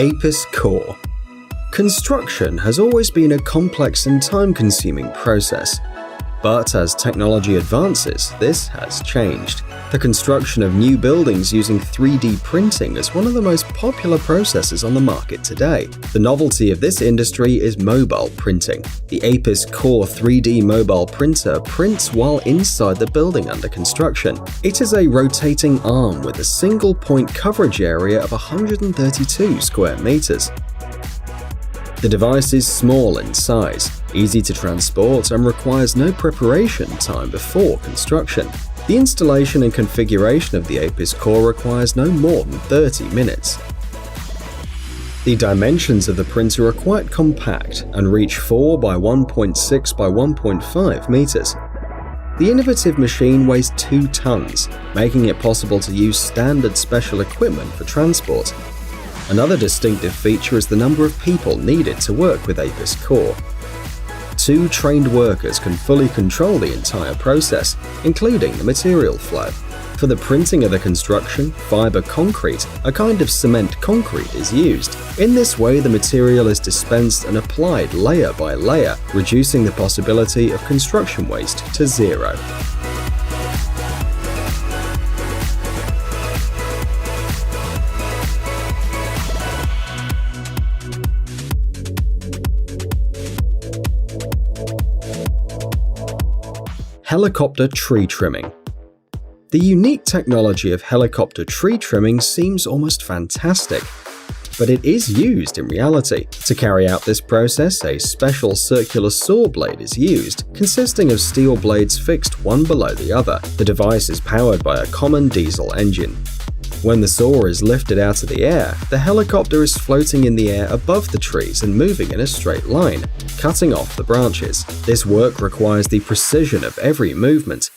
APIS core. Construction has always been a complex and time-consuming process. But as technology advances, this has changed. The construction of new buildings using 3D printing is one of the most popular processes on the market today. The novelty of this industry is mobile printing. The APIS Core 3D mobile printer prints while inside the building under construction. It is a rotating arm with a single point coverage area of 132 square meters. The device is small in size, easy to transport, and requires no preparation time before construction. The installation and configuration of the APIS core requires no more than 30 minutes. The dimensions of the printer are quite compact and reach 4 by 1.6 by 1.5 meters. The innovative machine weighs 2 tons, making it possible to use standard special equipment for transport. Another distinctive feature is the number of people needed to work with APIS core. 2 trained workers can fully control the entire process, including the material flow. For the printing of the construction, fiber concrete, a kind of cement concrete, is used. In this way, the material is dispensed and applied layer by layer, reducing the possibility of construction waste to zero. Helicopter tree trimming. The unique technology of helicopter tree trimming seems almost fantastic, but it is used in reality. To carry out this process, a special circular saw blade is used, consisting of steel blades fixed one below the other. The device is powered by a common diesel engine. When the saw is lifted out of the air, the helicopter is floating in the air above the trees and moving in a straight line, cutting off the branches. This work requires the precision of every movement,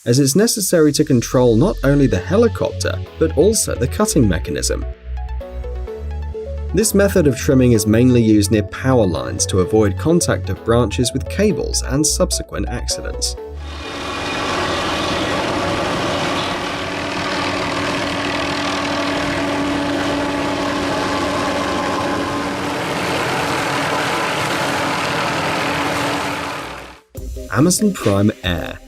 as it's necessary to control not only the helicopter, but also the cutting mechanism. This method of trimming is mainly used near power lines to avoid contact of branches with cables and subsequent accidents. Amazon Prime Air.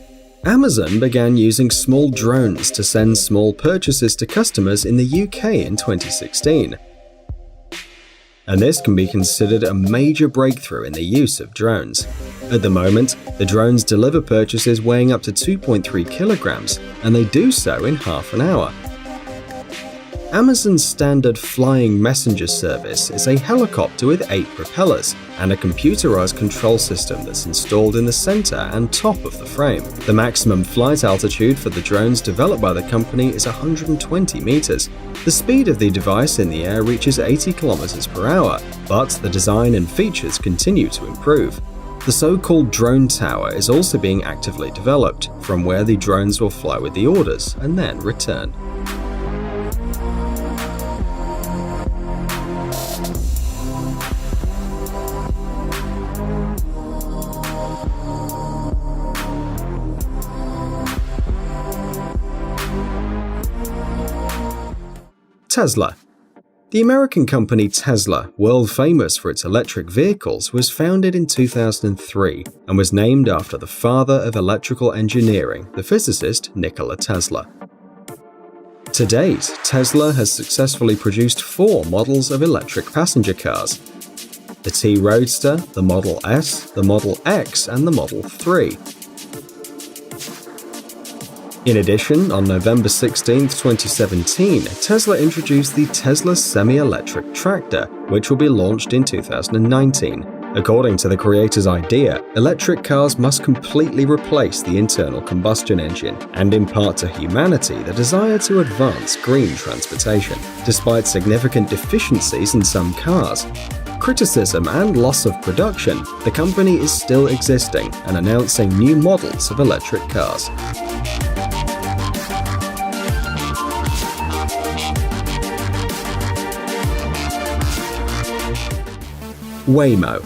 Amazon began using small drones to send small purchases to customers in the UK in 2016. And this can be considered a major breakthrough in the use of drones. At the moment, the drones deliver purchases weighing up to 2.3 kilograms, and they do so in half an hour. Amazon's standard flying messenger service is a helicopter with 8 propellers and a computerized control system that's installed in the center and top of the frame. The maximum flight altitude for the drones developed by the company is 120 meters. The speed of the device in the air reaches 80 kilometers per hour, but the design and features continue to improve. The so-called drone tower is also being actively developed, from where the drones will fly with the orders and then return. Tesla. The American company Tesla, world famous for its electric vehicles, was founded in 2003 and was named after the father of electrical engineering, the physicist Nikola Tesla. To date, Tesla has successfully produced 4 models of electric passenger cars: the T-Roadster, the Model S, the Model X, and the Model 3. In addition, on November 16, 2017, Tesla introduced the Tesla semi-electric tractor, which will be launched in 2019. According to the creator's idea, electric cars must completely replace the internal combustion engine and impart to humanity the desire to advance green transportation. Despite significant deficiencies in some cars, criticism and loss of production, the company is still existing and announcing new models of electric cars. Waymo.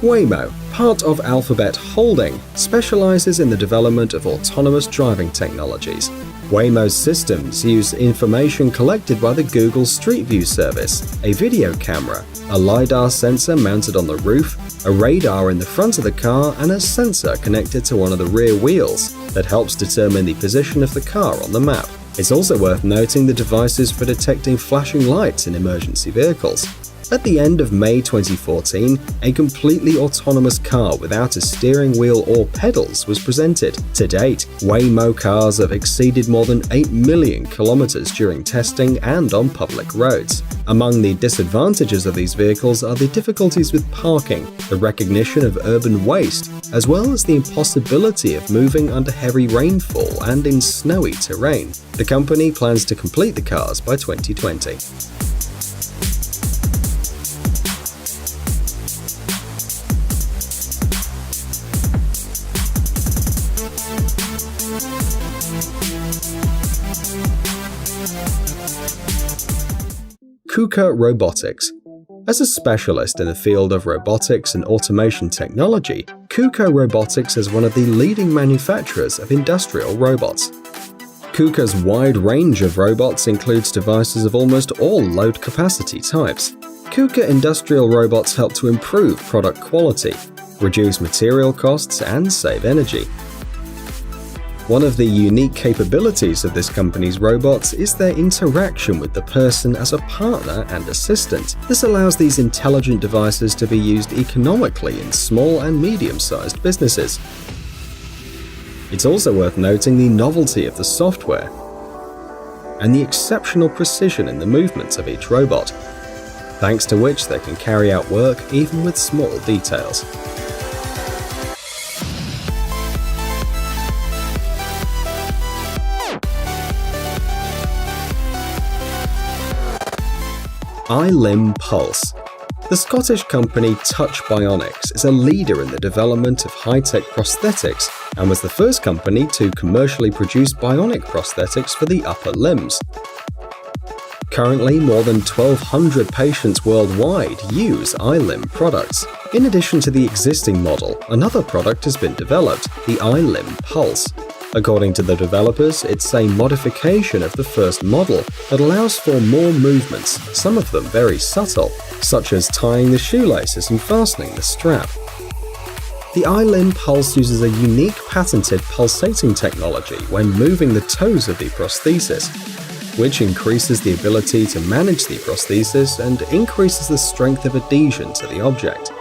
Waymo, part of Alphabet Holding, specializes in the development of autonomous driving technologies. Waymo's systems use information collected by the Google Street View service, a video camera, a LiDAR sensor mounted on the roof, a radar in the front of the car, and a sensor connected to one of the rear wheels that helps determine the position of the car on the map. It's also worth noting the devices for detecting flashing lights in emergency vehicles. At the end of May 2014, a completely autonomous car without a steering wheel or pedals was presented. To date, Waymo cars have exceeded more than 8 million kilometers during testing and on public roads. Among the disadvantages of these vehicles are the difficulties with parking, the recognition of urban waste, as well as the impossibility of moving under heavy rainfall and in snowy terrain. The company plans to complete the cars by 2020. KUKA Robotics. As a specialist in the field of robotics and automation technology, KUKA Robotics is one of the leading manufacturers of industrial robots. KUKA's wide range of robots includes devices of almost all load capacity types. KUKA industrial robots help to improve product quality, reduce material costs, and save energy. One of the unique capabilities of this company's robots is their interaction with the person as a partner and assistant. This allows these intelligent devices to be used economically in small and medium-sized businesses. It's also worth noting the novelty of the software and the exceptional precision in the movements of each robot, thanks to which they can carry out work even with small details. iLim Pulse. The Scottish company Touch Bionics is a leader in the development of high-tech prosthetics and was the first company to commercially produce bionic prosthetics for the upper limbs. Currently, more than 1,200 patients worldwide use iLim products. In addition to the existing model, another product has been developed, the iLim Pulse. According to the developers, it's a modification of the first model that allows for more movements, some of them very subtle, such as tying the shoelaces and fastening the strap. The iLim Pulse uses a unique patented pulsating technology when moving the toes of the prosthesis, which increases the ability to manage the prosthesis and increases the strength of adhesion to the object.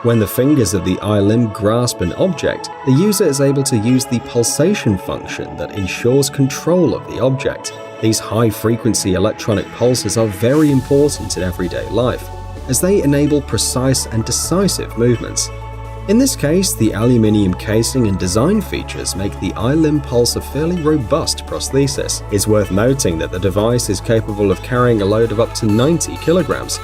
When the fingers of the iLim grasp an object, the user is able to use the pulsation function that ensures control of the object. These high-frequency electronic pulses are very important in everyday life, as they enable precise and decisive movements. In this case, the aluminium casing and design features make the iLim Pulse a fairly robust prosthesis. It's worth noting that the device is capable of carrying a load of up to 90 kilograms.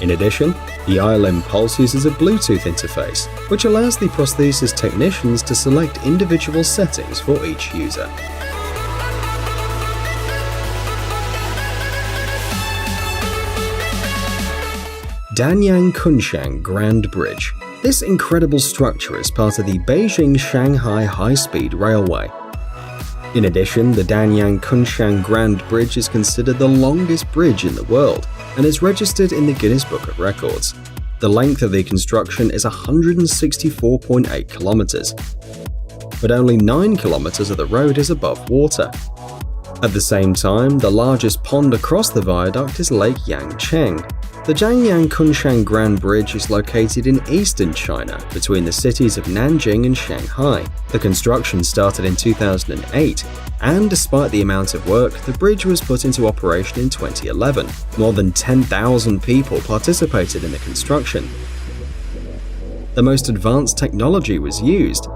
In addition, the iLim Pulse uses a Bluetooth interface, which allows the prosthesis technicians to select individual settings for each user. Danyang Kunshan Grand Bridge. This incredible structure is part of the Beijing-Shanghai High-Speed Railway. In addition, the Danyang Kunshan Grand Bridge is considered the longest bridge in the world and is registered in the Guinness Book of Records. The length of the construction is 164.8 kilometers, but only 9 kilometers of the road is above water. At the same time, the largest pond across the viaduct is Lake Yangcheng. The Danyang Kunshan Grand Bridge is located in eastern China, between the cities of Nanjing and Shanghai. The construction started in 2008, and despite the amount of work, the bridge was put into operation in 2011. More than 10,000 people participated in the construction. The most advanced technology was used,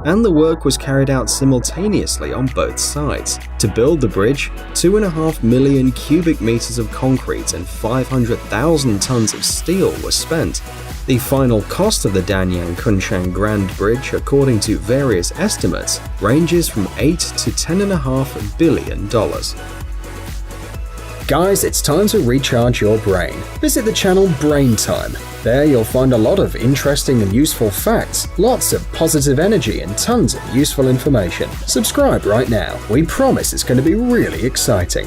and the work was carried out simultaneously on both sides. To build the bridge, 2.5 million cubic meters of concrete and 500,000 tons of steel were spent. The final cost of the Danyang Kunshan Grand Bridge, according to various estimates, ranges from $8 to $10.5 billion. Guys, it's time to recharge your brain. Visit the channel Brain Time. There you'll find a lot of interesting and useful facts, lots of positive energy, and tons of useful information. Subscribe right now. We promise it's going to be really exciting.